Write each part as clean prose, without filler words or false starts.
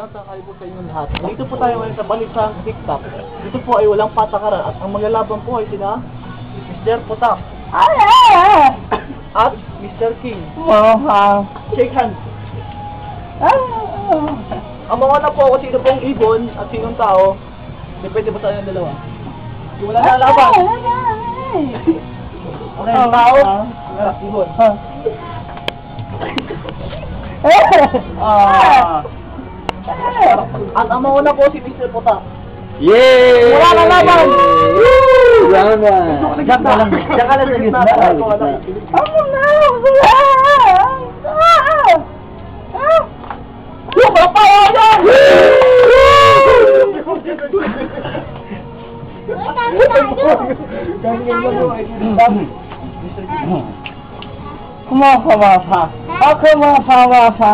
magandang tanghali po sa inyo lahat. Dito po tayo ngayon sa balisang TikTok. Dito po ay walang patakaran at ang maglalaban po ay sina Mr. Potak at Mr. King. Shake hands. Ang mga na po kung sino pong ibon at sinong tao, depende po sa kanyang dalawa. Yung wala lalaban. Okay, tao, ibon. At ang mauna po si Mr. Potak. Yay! Wala na laban! Woo! Round one! Diyan ka lang sa gitna. Ako na! Yung kapawayan! Kumapawapa. Ako mapawapa.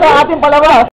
Ang ating palabas.